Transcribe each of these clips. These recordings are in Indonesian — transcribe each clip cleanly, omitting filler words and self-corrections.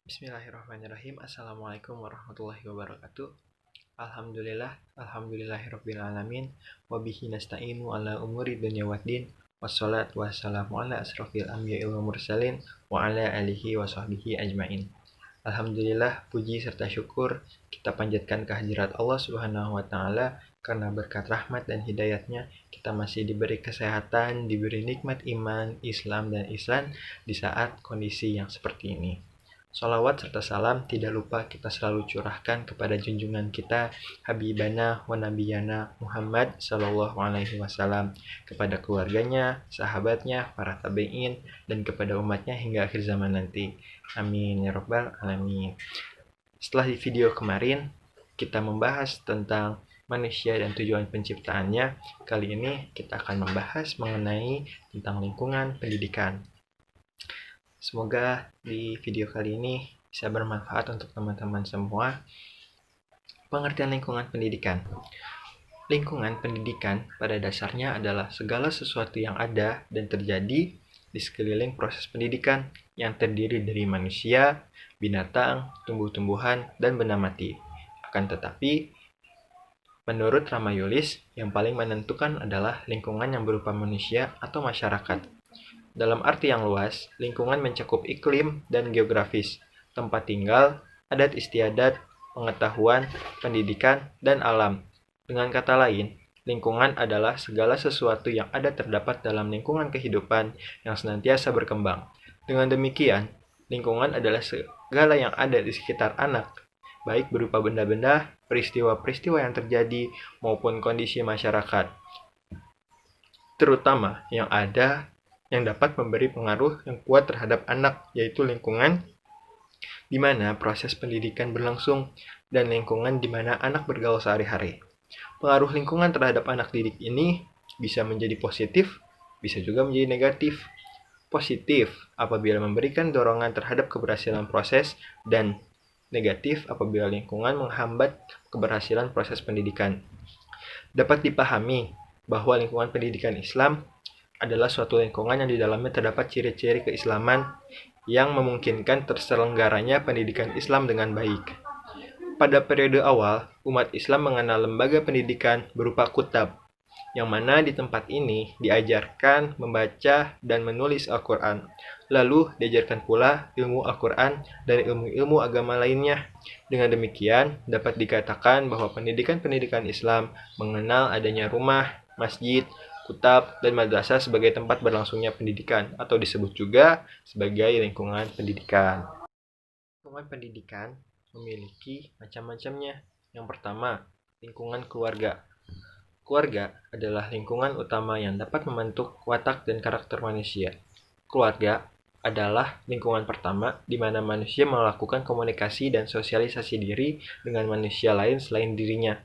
Bismillahirrahmanirrahim. Assalamualaikum warahmatullahi wabarakatuh. Alhamdulillahirabbil alamin. Wabihi nasta'inu ala umuri dunya waddin. Wassalatu wassalamu ala asrofil anbiya'i wal mursalin wa ala alihi wa sahbihi ajmain. Alhamdulillah, puji serta syukur kita panjatkan kehadirat Allah Subhanahu wa taala karena berkat rahmat dan hidayatnya kita masih diberi kesehatan, diberi nikmat iman, Islam dan ihsan di saat kondisi yang seperti ini. Sholawat serta salam tidak lupa kita selalu curahkan kepada junjungan kita Habibana wa Nabiyana Muhammad Sallallahu Alaihi Wasallam, kepada keluarganya, sahabatnya, para tabi'in, dan kepada umatnya hingga akhir zaman nanti. Amin ya rabbal alamin. Setelah di video kemarin kita membahas tentang manusia dan tujuan penciptaannya, kali ini kita akan membahas mengenai tentang lingkungan pendidikan. Semoga di video kali ini bisa bermanfaat untuk teman-teman semua. Pengertian lingkungan pendidikan. Lingkungan pendidikan pada dasarnya adalah segala sesuatu yang ada dan terjadi di sekeliling proses pendidikan yang terdiri dari manusia, binatang, tumbuh-tumbuhan, dan benda mati. Akan tetapi, menurut Ramayulis, yang paling menentukan adalah lingkungan yang berupa manusia atau masyarakat. Dalam arti yang luas, lingkungan mencakup iklim dan geografis, tempat tinggal, adat istiadat, pengetahuan, pendidikan, dan alam. Dengan kata lain, lingkungan adalah segala sesuatu yang ada terdapat dalam lingkungan kehidupan yang senantiasa berkembang. Dengan demikian, lingkungan adalah segala yang ada di sekitar anak, baik berupa benda-benda, peristiwa-peristiwa yang terjadi, maupun kondisi masyarakat, terutama yang dapat memberi pengaruh yang kuat terhadap anak, yaitu lingkungan di mana proses pendidikan berlangsung dan lingkungan di mana anak bergaul sehari-hari. Pengaruh lingkungan terhadap anak didik ini bisa menjadi positif, bisa juga menjadi negatif. Positif apabila memberikan dorongan terhadap keberhasilan proses, dan negatif apabila lingkungan menghambat keberhasilan proses pendidikan. Dapat dipahami bahwa lingkungan pendidikan Islam adalah suatu lingkungan yang di dalamnya terdapat ciri-ciri keislaman yang memungkinkan terselenggaranya pendidikan Islam dengan baik. Pada periode awal, umat Islam mengenal lembaga pendidikan berupa kutab, yang mana di tempat ini diajarkan membaca dan menulis Al-Quran. Lalu diajarkan pula ilmu Al-Quran dan ilmu-ilmu agama lainnya. Dengan demikian, dapat dikatakan bahwa pendidikan-pendidikan Islam mengenal adanya rumah, masjid, kutab, dan madrasah sebagai tempat berlangsungnya pendidikan, atau disebut juga sebagai lingkungan pendidikan. Lingkungan pendidikan memiliki macam-macamnya. Yang pertama, lingkungan keluarga. Keluarga adalah lingkungan utama yang dapat membentuk watak dan karakter manusia. Keluarga adalah lingkungan pertama di mana manusia melakukan komunikasi dan sosialisasi diri dengan manusia lain selain dirinya.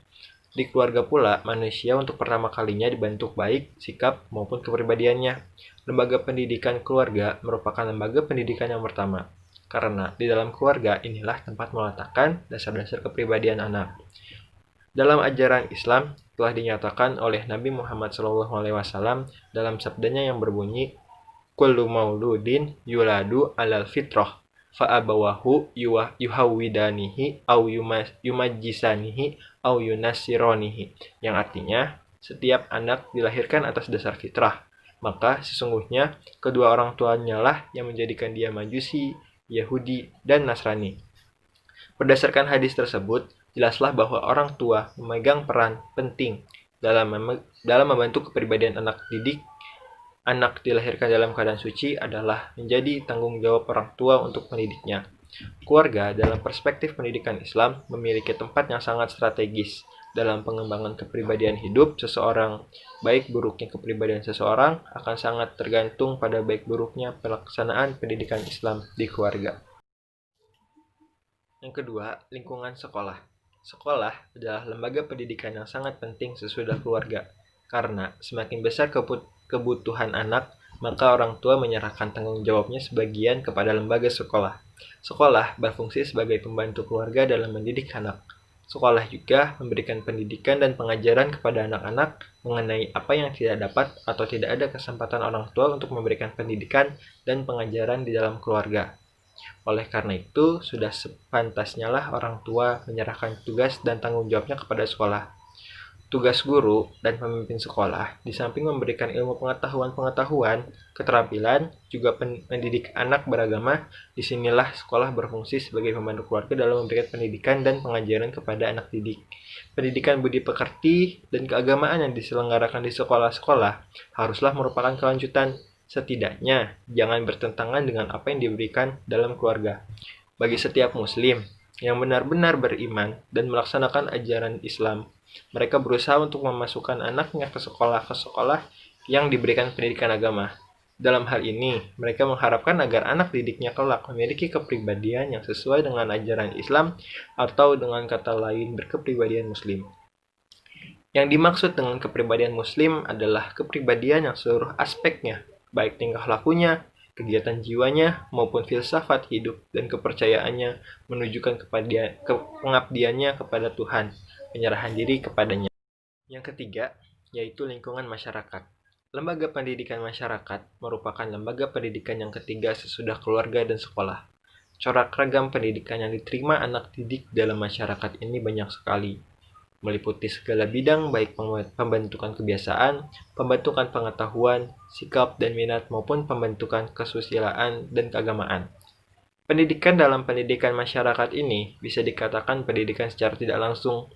Di keluarga pula, manusia untuk pertama kalinya dibentuk baik sikap maupun kepribadiannya. Lembaga pendidikan keluarga merupakan lembaga pendidikan yang pertama, karena di dalam keluarga inilah tempat meletakkan dasar-dasar kepribadian anak. Dalam ajaran Islam telah dinyatakan oleh Nabi Muhammad SAW dalam sabdanya yang berbunyi, "Kullu mauludin yuladu alal fitrah, fa'abawahu yuhawwidanihi au yumajjisanihi au yunasironihi," yang artinya setiap anak dilahirkan atas dasar fitrah, maka sesungguhnya kedua orang tuanya lah yang menjadikan dia Majusi, Yahudi, dan Nasrani. Berdasarkan hadis tersebut, jelaslah bahwa orang tua memegang peran penting dalam membantu kepribadian anak didik. Anak dilahirkan dalam keadaan suci adalah menjadi tanggung jawab orang tua untuk mendidiknya. Keluarga dalam perspektif pendidikan Islam memiliki tempat yang sangat strategis dalam pengembangan kepribadian hidup seseorang. Baik buruknya kepribadian seseorang akan sangat tergantung pada baik buruknya pelaksanaan pendidikan Islam di keluarga. Yang kedua, lingkungan sekolah. Sekolah adalah lembaga pendidikan yang sangat penting sesudah keluarga, karena semakin besar kebutuhan anak, maka orang tua menyerahkan tanggung jawabnya sebagian kepada lembaga sekolah. Sekolah berfungsi sebagai pembantu keluarga dalam mendidik anak. Sekolah juga memberikan pendidikan dan pengajaran kepada anak-anak mengenai apa yang tidak dapat atau tidak ada kesempatan orang tua untuk memberikan pendidikan dan pengajaran di dalam keluarga. Oleh karena itu, sudah sepantasnya lah orang tua menyerahkan tugas dan tanggung jawabnya kepada sekolah. Tugas guru dan pemimpin sekolah, di samping memberikan ilmu pengetahuan-pengetahuan, keterampilan, juga mendidik anak beragama, disinilah sekolah berfungsi sebagai pembantu keluarga dalam memberikan pendidikan dan pengajaran kepada anak didik. Pendidikan budi pekerti dan keagamaan yang diselenggarakan di sekolah-sekolah haruslah merupakan kelanjutan. Setidaknya, jangan bertentangan dengan apa yang diberikan dalam keluarga. Bagi setiap muslim yang benar-benar beriman dan melaksanakan ajaran Islam, mereka berusaha untuk memasukkan anaknya ke sekolah yang diberikan pendidikan agama. Dalam hal ini, mereka mengharapkan agar anak didiknya kelak memiliki kepribadian yang sesuai dengan ajaran Islam atau dengan kata lain berkepribadian Muslim. Yang dimaksud dengan kepribadian Muslim adalah kepribadian yang seluruh aspeknya, baik tingkah lakunya, kegiatan jiwanya, maupun filsafat hidup dan kepercayaannya menunjukkan pengabdiannya kepada Tuhan, penyerahan diri kepadanya. Yang ketiga, yaitu lingkungan masyarakat. Lembaga pendidikan masyarakat merupakan lembaga pendidikan yang ketiga sesudah keluarga dan sekolah. Corak ragam pendidikan yang diterima anak didik dalam masyarakat ini banyak sekali, meliputi segala bidang baik pembentukan kebiasaan, pembentukan pengetahuan, sikap dan minat maupun pembentukan kesusilaan dan keagamaan. Pendidikan dalam pendidikan masyarakat ini bisa dikatakan pendidikan secara tidak langsung,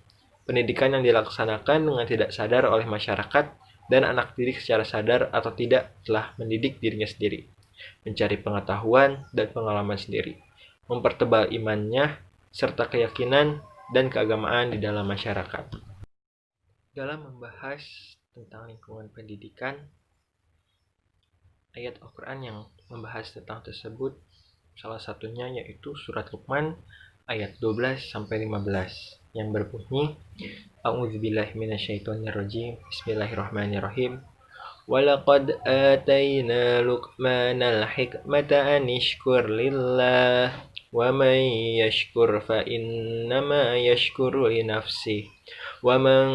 pendidikan yang dilaksanakan dengan tidak sadar oleh masyarakat dan anak didik secara sadar atau tidak telah mendidik dirinya sendiri, mencari pengetahuan dan pengalaman sendiri, mempertebal imannya, serta keyakinan dan keagamaan di dalam masyarakat. Dalam membahas tentang lingkungan pendidikan, ayat Al-Quran yang membahas tentang tersebut salah satunya yaitu surat Luqman ayat 12-15 yang berbunyi, A'udzubillahi minasyaitonirrajim, Bismillahirrahmanirrahim. Walaqad atayna Luqmanal hikmata an ishkur lillah wa man yashkur fa innama yashkuru li nafsihi wa man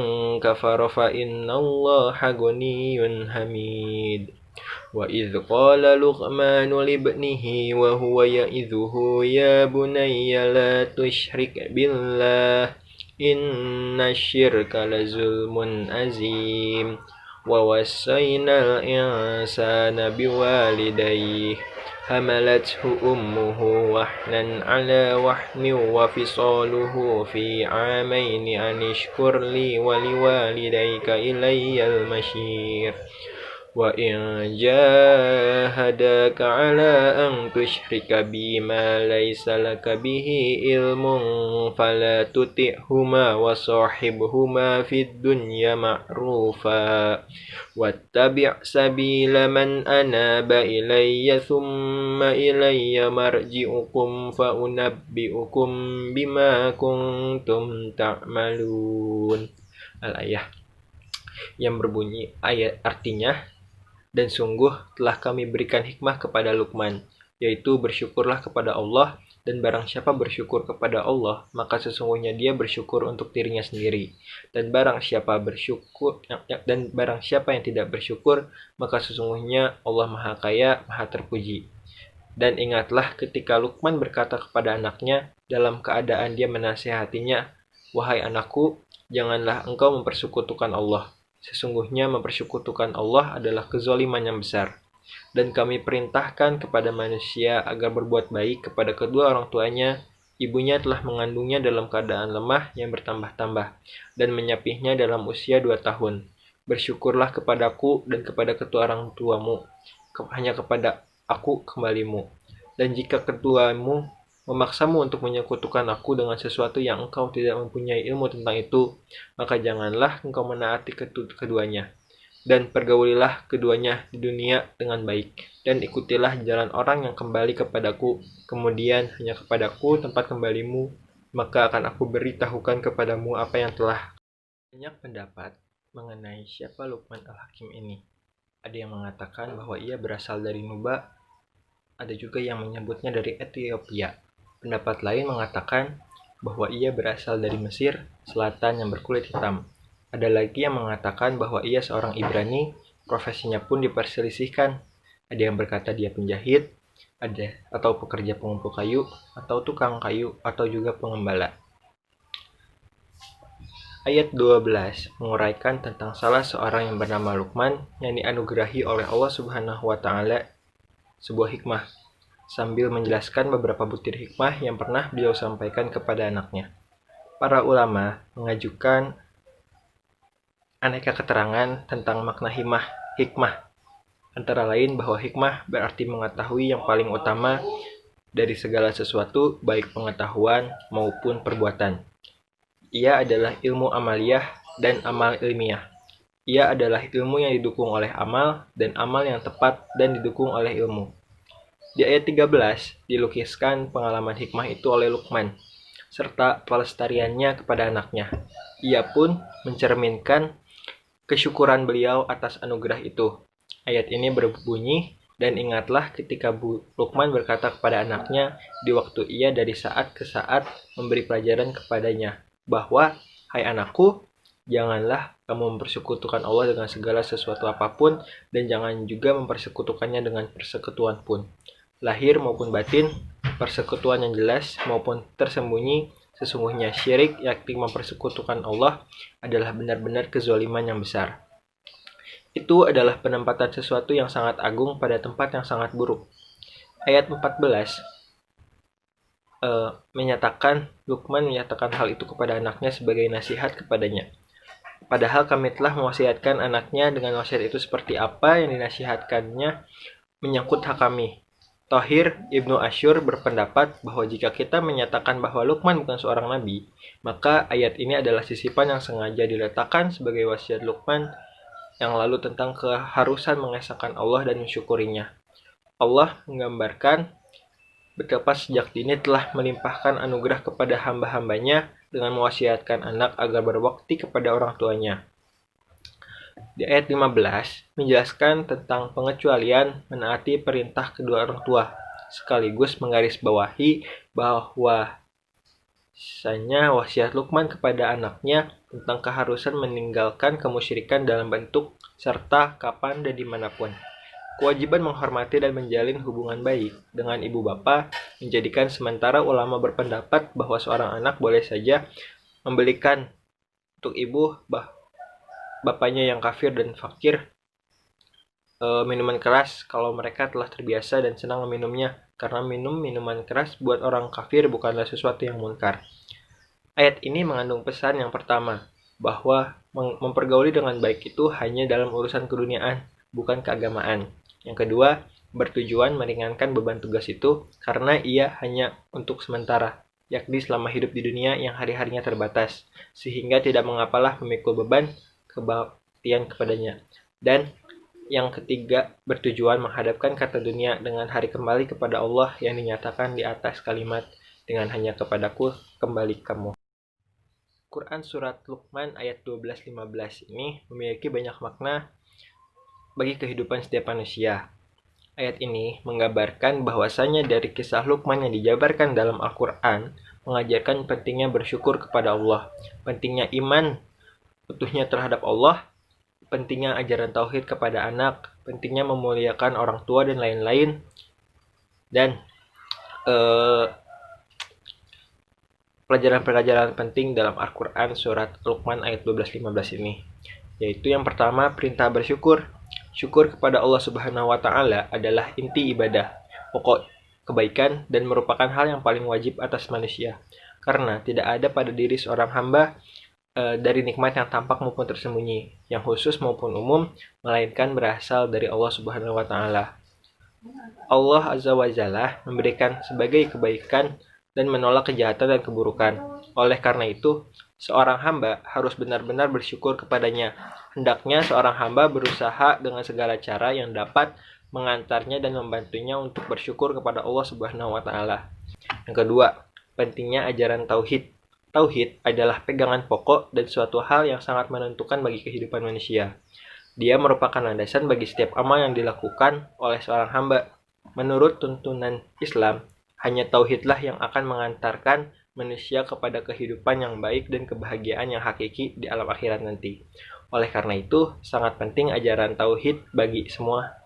kafara fa innallaha ghaniyyun hamid. Wa idh qala Luqmanu libnihi wa huwa ya'idhuhu ya bunayya la tusyrik billah inna syirka lazulmun azim. Wa wassaynal insana biwalidayhi hamalathu ummuhu wahnan ala wahnin wa fisaluhu fi 'amaini an ishkur li wa liwalidayka ilayyal masyir. Wa in jahadaka ala an tusyrika bima laysa laka bihi ilmun fala tuti'huma wa sahibhuma fid dunya ma'rufa wattabi' sabila man anaba ilayya thumma ilayya marji'ukum fa unabbi'ukum bima kuntum ta'malun. Al-ayah yang berbunyi ayat artinya, dan sungguh telah kami berikan hikmah kepada Luqman, yaitu bersyukurlah kepada Allah, dan barang siapa bersyukur kepada Allah, maka sesungguhnya dia bersyukur untuk dirinya sendiri. Dan barang siapa yang tidak bersyukur, maka sesungguhnya Allah Maha Kaya, Maha Terpuji. Dan ingatlah ketika Luqman berkata kepada anaknya dalam keadaan dia menasihatinya, wahai anakku, janganlah engkau mempersekutukan Allah. Sesungguhnya mempersekutukan Allah adalah kezaliman yang besar. Dan kami perintahkan kepada manusia agar berbuat baik kepada kedua orang tuanya. Ibunya telah mengandungnya dalam keadaan lemah yang bertambah-tambah, dan menyapihnya dalam usia 2 tahun. Bersyukurlah kepadaku dan kepada kedua orang tuamu, hanya kepada aku kembalimu. Dan jika keduamu memaksamu untuk menyekutukan aku dengan sesuatu yang engkau tidak mempunyai ilmu tentang itu, maka janganlah engkau menaati keduanya. Dan pergaulilah keduanya di dunia dengan baik, dan ikutilah jalan orang yang kembali kepadaku, kemudian hanya kepadaku tempat kembalimu, maka akan aku beritahukan kepadamu apa yang telah. Banyak pendapat mengenai siapa Luqman Al-Hakim ini. Ada yang mengatakan bahwa ia berasal dari Nuba, ada juga yang menyebutnya dari Ethiopia. Pendapat lain mengatakan bahwa ia berasal dari Mesir Selatan yang berkulit hitam. Ada lagi yang mengatakan bahwa ia seorang Ibrani, profesinya pun diperselisihkan. Ada yang berkata dia penjahit, ada atau pekerja pengumpul kayu, atau tukang kayu, atau juga pengembala. Ayat 12 menguraikan tentang salah seorang yang bernama Luqman yang dianugerahi oleh Allah Subhanahu wa taala sebuah hikmah, sambil menjelaskan beberapa butir hikmah yang pernah beliau sampaikan kepada anaknya. Para ulama mengajukan aneka keterangan tentang makna hikmah. Antara lain bahwa hikmah berarti mengetahui yang paling utama dari segala sesuatu, baik pengetahuan maupun perbuatan. Ia adalah ilmu amaliyah dan amal ilmiah. Ia adalah ilmu yang didukung oleh amal dan amal yang tepat dan didukung oleh ilmu. Di ayat 13 dilukiskan pengalaman hikmah itu oleh Luqman serta pelestariannya kepada anaknya. Ia pun mencerminkan kesyukuran beliau atas anugerah itu. Ayat ini berbunyi, dan ingatlah ketika Luqman berkata kepada anaknya di waktu ia dari saat ke saat memberi pelajaran kepadanya, bahwa, hai anakku, janganlah kamu mempersekutukan Allah dengan segala sesuatu apapun, dan jangan juga mempersekutukannya dengan persekutuan pun. Lahir maupun batin, persekutuan yang jelas maupun tersembunyi, sesungguhnya syirik, yakni mempersekutukan Allah, adalah benar-benar kezaliman yang besar. Itu adalah penempatan sesuatu yang sangat agung pada tempat yang sangat buruk. Ayat 14 Luqman menyatakan hal itu kepada anaknya sebagai nasihat kepadanya. Padahal kami telah mewasiatkan anaknya dengan wasiat itu seperti apa yang dinasihatkannya menyangkut hak kami. Thahir Ibnu Asyur berpendapat bahwa jika kita menyatakan bahwa Luqman bukan seorang nabi, maka ayat ini adalah sisipan yang sengaja diletakkan sebagai wasiat Luqman yang lalu tentang keharusan mengesahkan Allah dan mensyukurinya. Allah menggambarkan betapa sejak dini telah melimpahkan anugerah kepada hamba-hambanya dengan mewasiatkan anak agar berbakti kepada orang tuanya. Di ayat 15 menjelaskan tentang pengecualian menaati perintah kedua orang tua, sekaligus menggarisbawahi bahwa sanya wasiat Luqman kepada anaknya tentang keharusan meninggalkan kemusyrikan dalam bentuk serta kapan dan dimanapun. Kewajiban menghormati dan menjalin hubungan baik dengan ibu bapa menjadikan sementara ulama berpendapat bahwa seorang anak boleh saja membelikan untuk ibu bapaknya yang kafir dan fakir minuman keras kalau mereka telah terbiasa dan senang meminumnya, karena minum minuman keras buat orang kafir bukanlah sesuatu yang munkar. Ayat ini mengandung pesan yang pertama, bahwa mempergauli dengan baik itu hanya dalam urusan keduniaan, bukan keagamaan. Yang kedua, bertujuan meringankan beban tugas itu karena ia hanya untuk sementara, yakni selama hidup di dunia yang hari-harinya terbatas, sehingga tidak mengapalah memikul beban kebaktian kepadanya. Dan yang ketiga, bertujuan menghadapkan kata dunia dengan hari kembali kepada Allah yang dinyatakan di atas kalimat dengan hanya kepadaku kembali kamu. Quran Surat Luqman ayat 12-15 ini memiliki banyak makna bagi kehidupan setiap manusia. Ayat ini menggambarkan bahwasanya dari kisah Luqman yang dijabarkan dalam Al-Quran mengajarkan pentingnya bersyukur kepada Allah, pentingnya iman utuhnya terhadap Allah, pentingnya ajaran tauhid kepada anak, pentingnya memuliakan orang tua dan lain-lain. Dan pelajaran-pelajaran penting dalam Al-Quran Surat Luqman ayat 12-15 ini, yaitu yang pertama, perintah bersyukur. Syukur kepada Allah Subhanahu wa taala adalah inti ibadah, pokok kebaikan, dan merupakan hal yang paling wajib atas manusia, karena tidak ada pada diri seorang hamba dari nikmat yang tampak maupun tersembunyi, yang khusus maupun umum, melainkan berasal dari Allah Subhanahu wa taala. Allah Azza wa Jalla memberikan sebagai kebaikan dan menolak kejahatan dan keburukan. Oleh karena itu, seorang hamba harus benar-benar bersyukur kepadanya. Hendaknya seorang hamba berusaha dengan segala cara yang dapat mengantarnya dan membantunya untuk bersyukur kepada Allah Subhanahu wa taala. Yang kedua, pentingnya ajaran tauhid. Tauhid adalah pegangan pokok dan suatu hal yang sangat menentukan bagi kehidupan manusia. Dia merupakan landasan bagi setiap amal yang dilakukan oleh seorang hamba. Menurut tuntunan Islam, hanya tauhidlah yang akan mengantarkan manusia kepada kehidupan yang baik dan kebahagiaan yang hakiki di alam akhirat nanti. Oleh karena itu, sangat penting ajaran tauhid bagi semua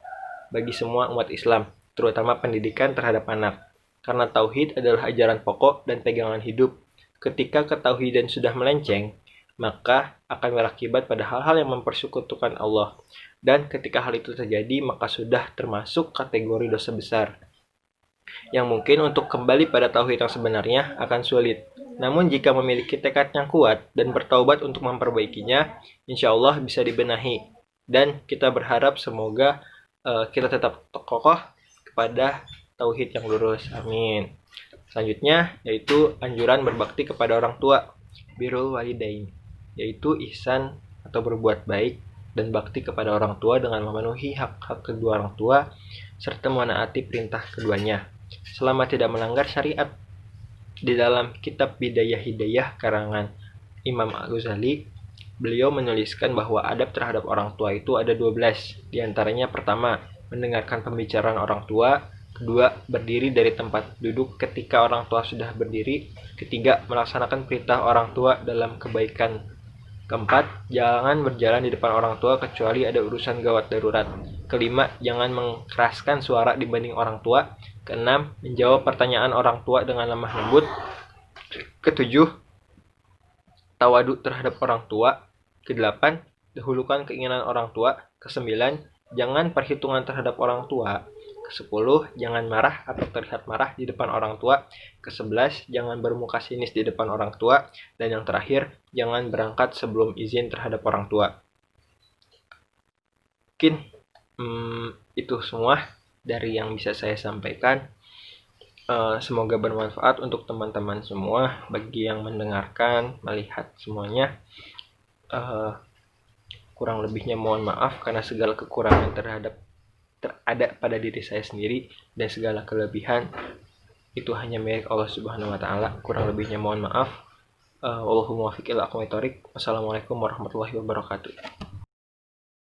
umat Islam, terutama pendidikan terhadap anak. Karena tauhid adalah ajaran pokok dan pegangan hidup. Ketika ketauhidan sudah melenceng, maka akan berakibat pada hal-hal yang mempersekutukan Allah. Dan ketika hal itu terjadi, maka sudah termasuk kategori dosa besar, yang mungkin untuk kembali pada tauhid yang sebenarnya akan sulit. Namun jika memiliki tekad yang kuat dan bertaubat untuk memperbaikinya, insya Allah bisa dibenahi. Dan kita berharap semoga kita tetap kokoh kepada tauhid yang lurus. Amin. Selanjutnya yaitu anjuran berbakti kepada orang tua, birrul walidain, yaitu ihsan atau berbuat baik dan bakti kepada orang tua dengan memenuhi hak-hak kedua orang tua serta menaati perintah keduanya selama tidak melanggar syariat. Di dalam kitab Bidayah Hidayah karangan Imam Al-Ghazali, beliau menuliskan bahwa adab terhadap orang tua itu ada 12. Di antaranya pertama, mendengarkan pembicaraan orang tua. Kedua, berdiri dari tempat duduk ketika orang tua sudah berdiri. Ketiga, melaksanakan perintah orang tua dalam kebaikan. Keempat, jangan berjalan di depan orang tua kecuali ada urusan gawat darurat. Kelima, jangan mengeraskan suara dibanding orang tua. Keenam, menjawab pertanyaan orang tua dengan lemah lembut. Ketujuh, tawadu terhadap orang tua. Kedelapan, dahulukan keinginan orang tua. Kesembilan, jangan perhitungan terhadap orang tua. Kesepuluh, jangan marah atau terlihat marah di depan orang tua. Kesebelas, jangan bermuka sinis di depan orang tua. Dan yang terakhir, jangan berangkat sebelum izin terhadap orang tua. Mungkin itu semua dari yang bisa saya sampaikan. Semoga bermanfaat untuk teman-teman semua. Bagi yang mendengarkan, melihat semuanya, kurang lebihnya mohon maaf karena segala kekurangan ada pada diri saya sendiri, dan segala kelebihan itu hanya milik Allah Subhanahu wa taala. Kurang lebihnya mohon maaf. Wallahul muwaffiq ila aqwamit thoriq. Wassalamualaikum warahmatullahi wabarakatuh.